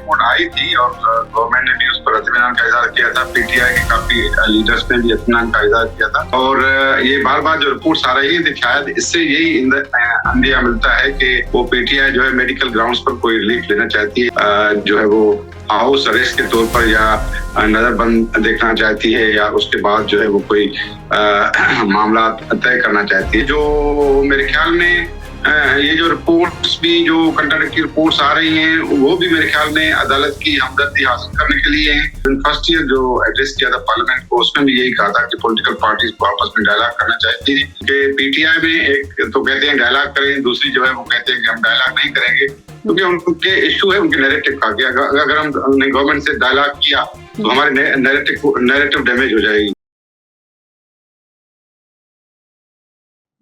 Report आई थी और government ने भी उस पर इत्मीनान का इजहार किया था। पीटीआई के काफी लीडर्स ने भी इत्मीनान का इजहार किया था और ये बार बार जो रिपोर्ट्स आ रही है शायद इससे यही अंदेशा मिलता है कि वो पीटीआई जो है मेडिकल ग्राउंड्स पर कोई रिलीफ लेना चाहती है, जो है वो हाउस अरेस्ट के तौर पर या नजरबंद देखना चाहती है या उसके बाद जो है वो कोई मामला तय करना चाहती है। जो मेरे ख्याल में ये जो रिपोर्ट्स भी जो कंट्राडिक्टरी रिपोर्ट्स आ रही हैं वो भी मेरे ख्याल में अदालत की हमदर्दी हासिल करने के लिए हैं। फर्स्ट ईयर जो एड्रेस किया था पार्लियामेंट को उसमें भी यही कहा था कि पॉलिटिकल पार्टीज को आपस में डायलॉग करना चाहती है कि पीटीआई में एक तो कहते हैं डायलॉग करें, दूसरी जो है वो कहते हैं कि हम डायलॉग नहीं करेंगे क्योंकि उनके इशू है उनके नैरेटिव का। अगर हमने गवर्नमेंट से डायलॉग किया तो हमारे नैरेटिव डैमेज हो जाएगी।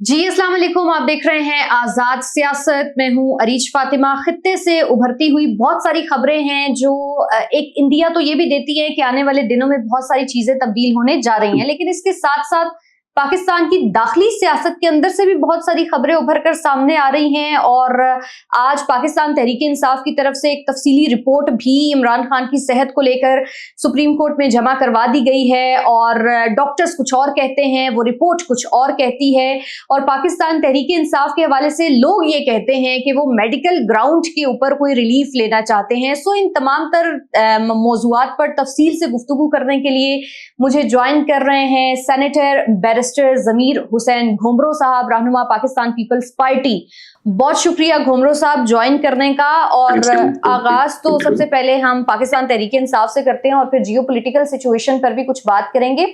जी अस्सलाम वालेकुम, आप देख रहे हैं आजाद सियासत। मैं हूं अरीज फातिमा। खित्ते से उभरती हुई बहुत सारी खबरें हैं जो एक इंडिया तो ये भी देती है कि आने वाले दिनों में बहुत सारी चीजें तब्दील होने जा रही हैं, लेकिन इसके साथ साथ पाकिस्तान की दाखिली सियासत के अंदर से भी बहुत सारी खबरें उभर कर सामने आ रही हैं। और आज पाकिस्तान तहरीक इंसाफ की तरफ से एक तफसीली रिपोर्ट भी इमरान खान की सेहत को लेकर सुप्रीम कोर्ट में जमा करवा दी गई है और डॉक्टर्स कुछ और कहते हैं, वो रिपोर्ट कुछ और कहती है। और पाकिस्तान तहरीक इंसाफ के हवाले से लोग ये कहते हैं कि वो मेडिकल ग्राउंड के ऊपर कोई रिलीफ लेना चाहते हैं। सो इन तमाम तर मौज़ूआत पर तफसील से गुफ्तगू करने के लिए मुझे ज्वाइन कर रहे हैं सेनेटर बैरिस्टर ज़मीर हुसैन घुमरो साहब, रहनुमा पाकिस्तान पीपल्स पार्टी। बहुत शुक्रिया घुमरो साहब ज्वाइन करने का। और आगाज तो सबसे पहले हम पाकिस्तान तहरीक इंसाफ से करते हैं और फिर जियोपॉलिटिकल सिचुएशन पर भी कुछ बात करेंगे।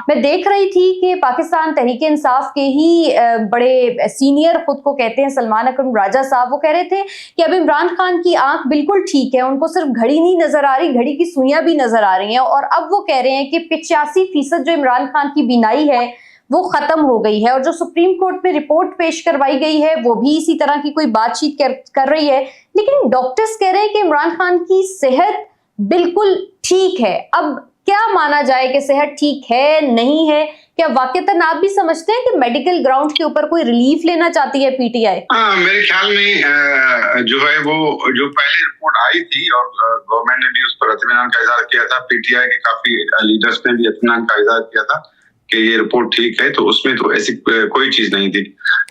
मैं देख रही थी कि पाकिस्तान तहरीक इंसाफ के ही बड़े सीनियर खुद को कहते हैं सलमान अकरम राजा साहब, वो कह रहे थे कि अब इमरान खान की आंख बिल्कुल ठीक है, उनको सिर्फ घड़ी नहीं नजर आ रही, घड़ी की सुइयां भी नजर आ रही हैं। और अब वो कह रहे हैं कि 85% जो इमरान खान की बीनाई है वो खत्म हो गई है। और जो सुप्रीम कोर्ट में रिपोर्ट पेश करवाई गई है वो भी इसी तरह की कोई बातचीत कर रही है। लेकिन डॉक्टर्स कह रहे हैं कि इमरान खान की सेहत बिल्कुल ठीक है। अब क्या माना जाए कि सेहत ठीक है नहीं है? क्या वाकईतन आप भी समझते हैं कि मेडिकल ग्राउंड के ऊपर कोई रिलीफ लेना चाहती है पीटीआई? मेरे ख्याल में जो है वो जो पहले रिपोर्ट आई थी और गवर्नमेंट ने भी उस पर इत्मीनान का इजहार किया था, पीटीआई के काफी लीडर्स ने भी इत्मीनान का इजहार किया था कि ये रिपोर्ट ठीक है, तो उसमें तो ऐसी कोई चीज नहीं थी।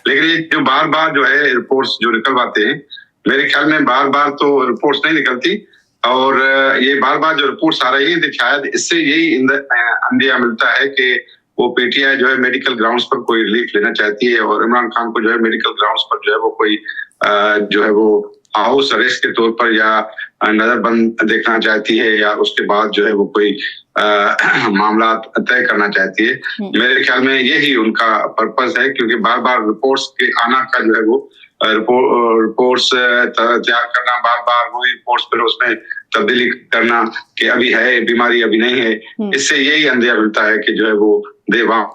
लेकिन ये जो बार बार जो है रिपोर्ट्स जो निकलवाते हैं, मेरे ख्याल में बार बार तो रिपोर्ट्स नहीं निकलती और ये बार बार जो रिपोर्ट्स आ रही है शायद इससे यही अंदेशा मिलता है कि वो पीटीआई जो है मेडिकल ग्राउंड्स पर कोई रिलीफ लेना चाहती है और इमरान खान को जो है मेडिकल ग्राउंड्स पर जो है वो कोई जो है वो हाउस अरेस्ट के तौर पर या नजरबंद देखना चाहती है या उसके बाद जो है वो कोई मामला तय करना चाहती है। मेरे ख्याल में यही उनका पर्पस है क्योंकि बार बार रिपोर्ट्स के आना का जो है वो रिपोर्ट्स तैयार करना, बार बार वही रिपोर्ट्स पर उसमें तब्दीली करना कि अभी है बीमारी अभी नहीं है, इससे यही अंदेशा मिलता है कि जो है वो घुमरो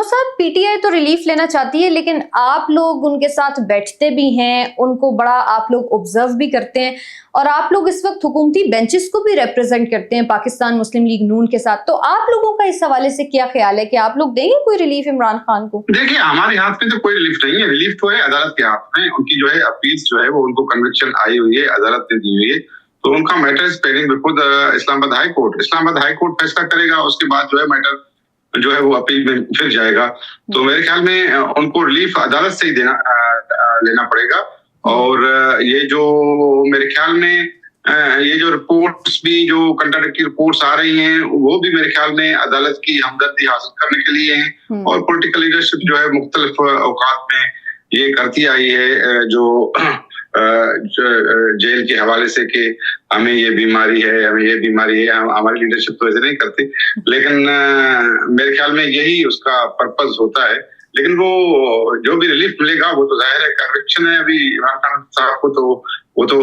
साहब, पीटीआई तो रिलीफ लेना चाहती है लेकिन आप लोग उनके साथ बैठते भी हैं, उनको बड़ा आप लोग ऑब्जर्व भी करते हैं और आप लोग इस वक्त हुकूमती बेंचेस को भी रिप्रेजेंट करते हैं पाकिस्तान मुस्लिम लीग नून के साथ। तो आप लोगों का इस हवाले से क्या ख्याल है कि आप लोग देंगे कोई रिलीफ इमरान खान को? देखिए, हमारे हाथ में तो कोई रिलीफ नहीं है, रिलीफ तो है अदालत के हाथ में। उनकी जो है अपील्स जो है वो उनको कन्विक्शन आई हुई है, अदालत ने दी हुई है, तो उनका matter is pending before the Islamabad high court. Islamabad high court फैसला करेगा, उसके बाद जो है मैटर जो है वो अपील में फिर जाएगा। तो मेरे ख्याल में उनको रिलीफ अदालत से ही लेना पड़ेगा। और ये जो मेरे ख्याल में ये जो रिपोर्ट्स भी जो कंट्राडिक्टरी रिपोर्ट्स आ रही हैं वो भी मेरे ख्याल में अदालत की हमदर्दी हासिल करने के लिए हैं और पॉलिटिकल लीडरशिप जो है मुख्तलिफ औकात में ये करती आई है जो जेल के हवाले से कि हमें ये बीमारी है, हमें ये बीमारी है। हमारी लीडरशिप तो ऐसे नहीं करती, लेकिन मेरे ख्याल में यही उसका पर्पस होता है। लेकिन वो जो भी रिलीफ मिलेगा वो तो जाहिर है कन्विक्शन है अभी इमरान खान साहब को, तो वो तो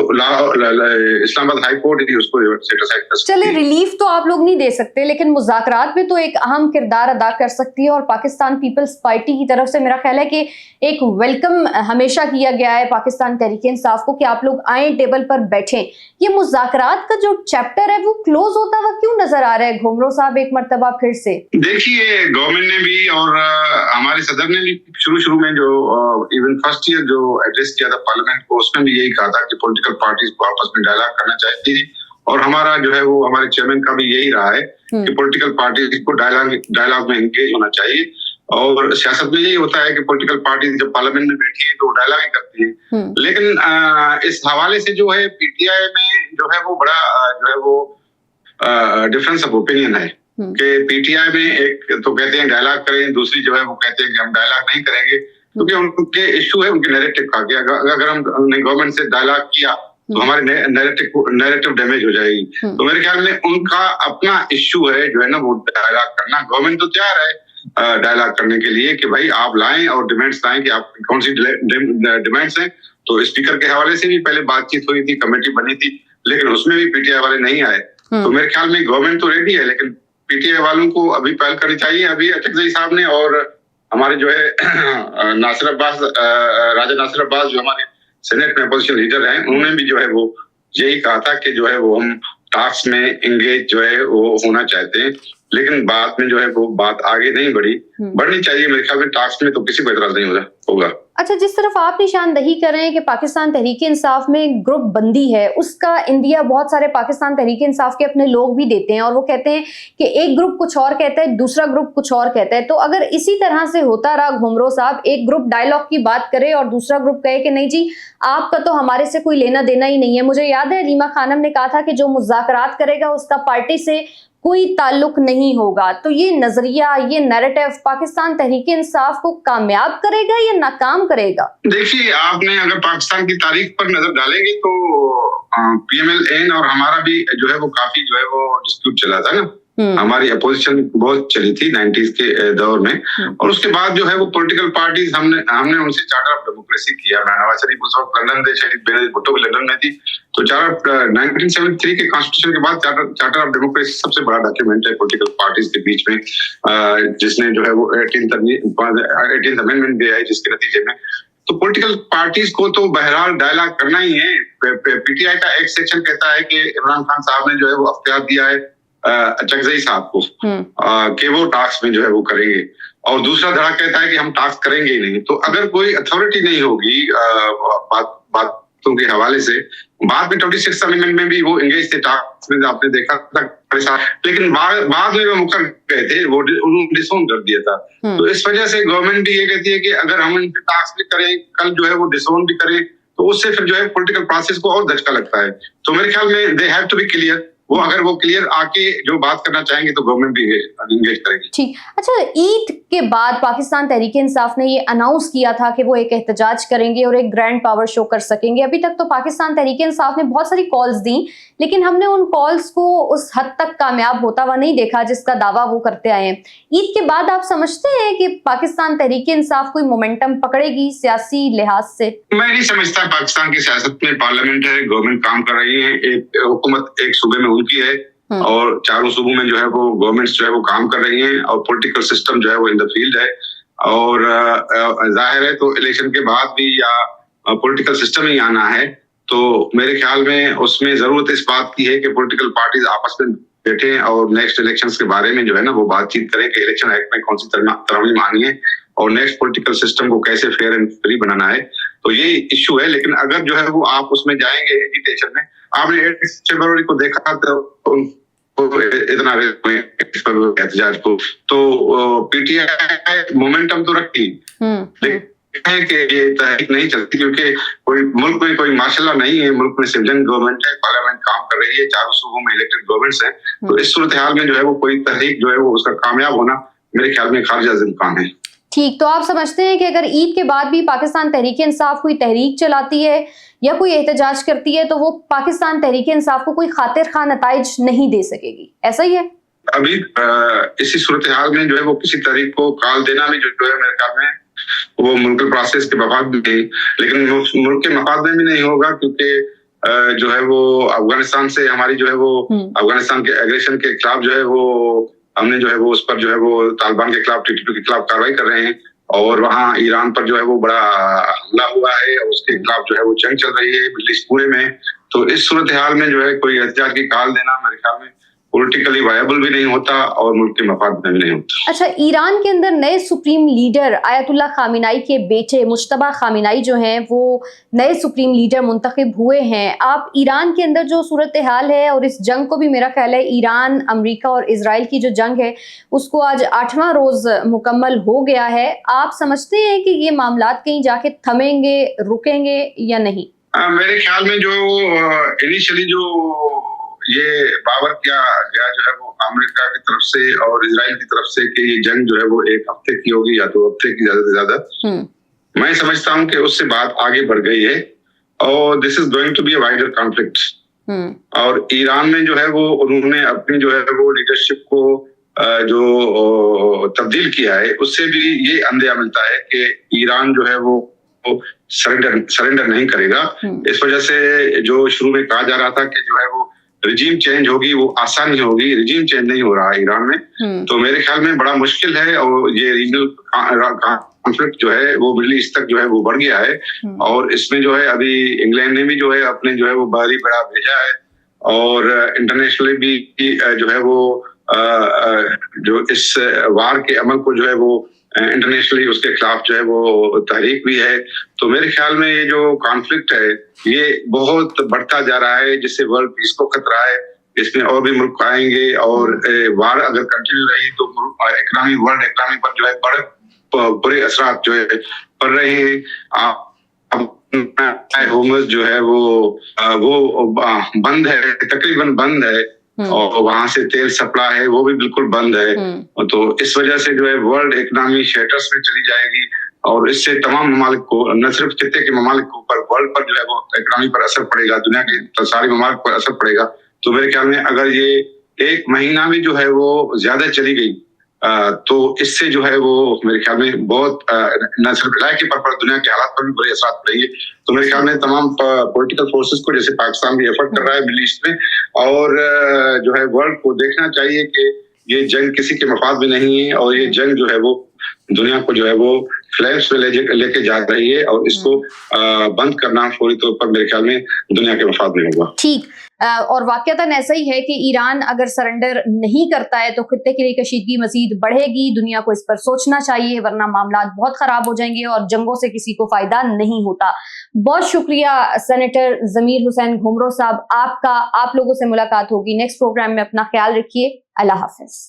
इस्लामाबाद हाई कोर्ट ही उसको सेटिस्फाइड कर सकती है। चले, रिलीफ तो आप लोग नहीं दे सकते लेकिन मुज़ाकरात में तो एक अहम किरदार अदा कर सकती है और पाकिस्तान पीपल्स पार्टी की तरफ से मेरा ख्याल है कि एक वेलकम हमेशा किया गया है पाकिस्तान तहरीक इंसाफ को कि आप लोग आए, टेबल पर बैठें। ये मुज़ाकरात का जो चैप्टर है वो क्लोज होता हुआ क्यों नजर आ रहा है घुमरो साहब एक मर्तबा फिर से? देखिए, गवर्नमेंट ने भी और हमारे सदर ने भी शुरू में जो इवन फर्स्ट ईयर जो एड्रेस किया था पार्लियामेंट को, उसमें भी यही कहा था कि पॉलिटिकल पार्टीज को आपस में डायलॉग करना चाहिए। और हमारा जो है वो हमारे चेयरमैन का भी यही रहा है कि पॉलिटिकल पार्टीज को डायलॉग में एंगेज होना चाहिए। और सियासत में यही होता है कि पॉलिटिकल पार्टी जब पार्लियामेंट में बैठी है तो डायलॉग ही करती है। लेकिन इस हवाले से जो है पीटीआई में जो है वो बड़ा जो है वो डिफरेंस ऑफ ओपिनियन है कि पीटीआई में एक तो कहते हैं डायलॉग करें, दूसरी जो है वो कहते हैं कि हम डायलॉग नहीं करेंगे, क्योंकि उनके इश्यू है उनके नैरेटिव का। अगर हमने गवर्नमेंट से डायलॉग किया तो हमारे नैरेटिव डैमेज हो जाएगी। तो मेरे ख्याल में उनका अपना इश्यू है जो है ना वो डायलॉग करना। गवर्नमेंट तो तैयार है डायलॉग करने के लिए कि भाई आप लाएं और डिमांड्स लाएं कि आप कौन सी डिमांड्स हैं। तो स्पीकर के हवाले से भी पहले बातचीत हुई थी, कमेटी बनी थी, लेकिन उसमें भी पीटीआई वाले नहीं आए। तो मेरे ख्याल में गवर्नमेंट तो रेडी है, लेकिन पीटीआई वालों को अभी पहल करनी चाहिए। अभी अटकज़ई साहब ने और हमारे जो है राजा नासिर अब्बास जो हमारे सेनेट में अपोजिशन लीडर हैं, उन्होंने भी जो है वो यही कहा था कि जो है वो हम टास्क में एंगेज जो है वो होना चाहते हैं, लेकिन बाद में जो है वो बात आगे नहीं बढ़नी चाहिए। मेरे ख्याल में टास्क में तो किसी को एतराज नहीं होगा। अच्छा, जिस तरफ आप निशानदही कर रहे हैं कि पाकिस्तान तहरीक इंसाफ में ग्रुप बंदी है, उसका इंडिया बहुत सारे पाकिस्तान तहरीक इंसाफ के अपने लोग भी देते हैं और वो कहते हैं कि एक ग्रुप कुछ और कहता है, दूसरा ग्रुप कुछ और कहता है। तो अगर इसी तरह से होता रहा घुमरो साहब, एक ग्रुप डायलॉग की बात करे और दूसरा ग्रुप कहे कि नहीं जी आपका तो हमारे से कोई लेना देना ही नहीं है। मुझे याद है रीमा खानम ने कहा था कि जो मुज़ाकरात करेगा उसका पार्टी से कोई ताल्लुक नहीं होगा। तो ये नजरिया, ये नैरेटिव पाकिस्तान तहरीक इंसाफ को कामयाब करेगा या नाकाम करेगा? देखिए, आपने अगर पाकिस्तान की तारीख पर नजर डालेंगे तो पीएमएल-एन और हमारा भी जो है वो काफी जो है वो डिस्प्यूट चला था ना। हमारी अपोजिशन बहुत चली थी 90s के दौर में, और उसके बाद जो है वो पॉलिटिकल पार्टीज हमने उनसे चार्टर ऑफ डेमोक्रेसी किया। नवाज शरीफ उस वक्त लंदन थे, शरीफ बेनजीर भुट्टो भी लंदन में थी। तो 1973 के कॉन्स्टिट्यूशन के बाद चार्टर ऑफ डेमोक्रेसी सबसे बड़ा डॉक्यूमेंट है पॉलिटिकल पार्टीज के बीच में, जिसने जो है वो 18th अमेंडमेंट दिया है, जिसके नतीजे में तो पॉलिटिकल पार्टीज को तो बहरहाल डायलॉग करना ही है। पीटीआई का एक सेक्शन कहता है कि इमरान खान साहब ने जो है वो अख्तियार दिया है अटकज़ई साहब को कि वो टास्क में जो है वो करेंगे, और दूसरा धड़ा कहता है कि हम टास्क करेंगे ही नहीं। तो अगर कोई अथॉरिटी नहीं होगी बातों के हवाले से, बाद में 26th अमेंडमेंट में भी वो एंगेज थे टास्क में, आपने देखा था, लेकिन बाद में वो मुकर गए थे, वो उन्होंने डिसोन कर दिया था। तो इस वजह से गवर्नमेंट भी ये कहती है कि अगर हम इनके टास्क भी करें, कल जो है वो डिसोन भी करें, तो उससे फिर जो है पॉलिटिकल प्रोसेस को और धचका लगता है। तो मेरे ख्याल में they have to be clear. वो अगर वो क्लियर आके जो बात करना चाहेंगे तो गवर्नमेंट भी एंगेज करेगी। ठीक। अच्छा, ईद के बाद पाकिस्तान तहरीक इंसाफ ने ये अनाउंस किया था कि वो एक एहतजाज करेंगे और एक ग्रैंड पावर शो कर सकेंगे। अभी तक तो पाकिस्तान तहरीक इंसाफ ने बहुत सारी कॉल्स दी, लेकिन हमने उन कॉल्स को उस हद तक कामयाब होता हुआ नहीं देखा जिसका दावा वो करते आए हैं। ईद के बाद आप समझते हैं कि पाकिस्तान तहरीक इंसाफ कोई मोमेंटम पकड़ेगी सियासी लिहाज से? मैं नहीं समझता। पाकिस्तान की सियासत में पार्लियामेंट है, गवर्नमेंट काम कर रही है, एक हुकूमत एक सूबे में उनकी है और चारों सूबों में जो है वो गवर्नमेंट्स जो है वो काम कर रही हैं, और पॉलिटिकल सिस्टम जो है वो इन द फील्ड है। और जाहिर है तो इलेक्शन के बाद भी या पॉलिटिकल सिस्टम ही आना है, तो मेरे ख्याल में उसमें जरूरत इस बात की है कि पॉलिटिकल पार्टीज आपस में बैठे और नेक्स्ट इलेक्शंस के बारे में जो है ना वो बातचीत करें कि इलेक्शन एक्ट में कौन सी तरमीम आनी है और नेक्स्ट पॉलिटिकल सिस्टम को कैसे फेयर एंड फ्री बनाना है। तो ये इश्यू है। लेकिन अगर जो है वो आप उसमें जाएंगे एजिटेशन में, आपने 8 फरवरी को देखा तो इतना एहतजाज को, तो पीटीआई मोमेंटम तो रखी, लेकिन कि ये तहरीक नहीं चलती, क्योंकि कोई मुल्क में कोई माशाल्लाह नहीं है। मुल्क में सिविलियन गवर्नमेंट है, पार्लियामेंट काम कर रही है, चारों सूबों में इलेक्टेड गवर्नमेंट्स हैं। तो इस सूरत हाल में जो है वो कोई तहरीक जो है वो उसका कामयाब होना मेरे ख्याल में खारिज इम्कान है। ठीक। तो आप समझते हैं कि अगर ईद के बाद भी पाकिस्तान तहरीक इंसाफ कोई तहरीक चलाती है या कोई एहतजाज करती है तो वो पाकिस्तान तहरीक इंसाफ को कोई खातिर खा नताइज नहीं दे सकेगी, ऐसा ही है? अभी इसी सूरत हाल में जो है वो किसी तहरीक को काल देना भी जो है मेरे ख्याल में वो मुल्क प्रोसेस के मफाद में नहीं, लेकिन मुल्क के मफाद में भी नहीं होगा, क्योंकि जो है वो अफगानिस्तान से हमारी जो है वो अफगानिस्तान के एग्रेशन के खिलाफ जो है वो हमने जो है वो उस पर जो है वो तालिबान के खिलाफ, टीटीपी के खिलाफ कार्रवाई कर रहे हैं, और वहाँ ईरान पर जो है वो बड़ा हमला हुआ है और उसके खिलाफ जो है वो जंग चल रही है मिडल ईस्ट पूरे में। तो इस सूरत हाल में जो है कोई एहतजाज की काल देना मेरे ख्याल में पॉलिटिकली वायबल भी नहीं होता और मुल्क के मफाद में भी नहीं होता। अच्छा, ईरान के अंदर नए सुप्रीम लीडर आयतुल्ला खामिनाई के बेटे मुज्तबा खामिनाई जो हैं वो नए सुप्रीम लीडर मुंतखब हुए हैं। आप ईरान के अंदर जो सूरत हाल है और इस जंग को भी, मेरा ख्याल है ईरान अमेरिका और इजराइल की जो जंग है उसको आज 8वां रोज मुकम्मल हो गया है। आप समझते हैं कि ये मामलात कहीं जाके थमेंगे, रुकेंगे या नहीं? मेरे ख्याल में जो इनिशियली जो ये बावर किया गया जो है वो अमेरिका की तरफ से और इजराइल की तरफ से कि ये जंग जो है वो 1 हफ्ते की होगी या 2 हफ्ते की ज्यादा से ज्यादा, मैं समझता हूं कि उससे बात आगे बढ़ गई है और this is going to be a wider conflict. और ईरान में जो है वो उन्होंने अपनी जो है वो लीडरशिप को जो तब्दील किया है उससे भी ये अंदेशा मिलता है कि ईरान जो है वो सरेंडर नहीं करेगा। इस वजह से जो शुरू में कहा जा रहा था कि जो है वो रिजीम चेंज होगी वो आसान नहीं होगी, रिजीम चेंज नहीं हो रहा है ईरान में। तो मेरे ख्याल में बड़ा मुश्किल है और ये रीजनल कॉन्फ्लिक्ट जो है वो मिडिल ईस्ट तक जो है वो बढ़ गया है। और इसमें जो है अभी इंग्लैंड ने भी जो है अपने जो है वो बाहरी बेड़ा भेजा है और इंटरनेशनली भी जो है वो जो इस वार के अमल को जो है वो इंटरनेशनली उसके खिलाफ जो है वो तहरीक भी है। तो मेरे ख्याल में ये जो कॉन्फ्लिक्ट है ये बहुत बढ़ता जा रहा है जिससे वर्ल्ड पीस को खतरा है। इसमें और भी मुल्क आएंगे और वार अगर कंटिन्यू रही तो वर्ल्ड इकोनॉमी पर जो है बड़े बुरे असरात जो है पड़ रहे हैं। होमस जो है वो बंद है, तकरीबन बंद है और वहां से तेल सप्लाई है वो भी बिल्कुल बंद है। तो इस वजह से जो है वर्ल्ड इकोनॉमी शेटर्स में चली जाएगी और इससे तमाम ममालिक को, न सिर्फ खित्ते के ममालिक को पर वर्ल्ड पर जो है वो इकोनॉमी पर असर पड़ेगा, दुनिया के सारे ममालिक पर असर पड़ेगा। तो मेरे ख्याल में अगर ये 1 महीना भी जो है वो ज्यादा चली गई तो इससे जो है वो मेरे ख्याल में बहुत न सिर्फ इलाके पर दुनिया के हालात पर भी बुरे असर पड़ेंगे। तो मेरे ख्याल में तमाम पॉलिटिकल फोर्सेस को, जैसे पाकिस्तान भी एफर्ट कर रहा है मिडिल ईस्ट में, और जो है वर्ल्ड को देखना चाहिए कि ये जंग किसी के मफाद में नहीं है और ये जंग जो है वो दुनिया को जो है वो फ्लैश में लेके जा रही है और इसको बंद करना फौरी तौर पर मेरे ख्याल में दुनिया के मफाद में होगा। ठीक, और वाकयातन ऐसा ही है कि ईरान अगर सरेंडर नहीं करता है तो खित्ते के लिए कशीदगी मजीद बढ़ेगी। दुनिया को इस पर सोचना चाहिए वरना मामलात बहुत खराब हो जाएंगे और जंगों से किसी को फायदा नहीं होता। बहुत शुक्रिया सेनेटर जमीर हुसैन घुमरो साहब आपका। आप लोगों से मुलाकात होगी नेक्स्ट प्रोग्राम में। अपना ख्याल रखिए। अल्लाह हाफिज।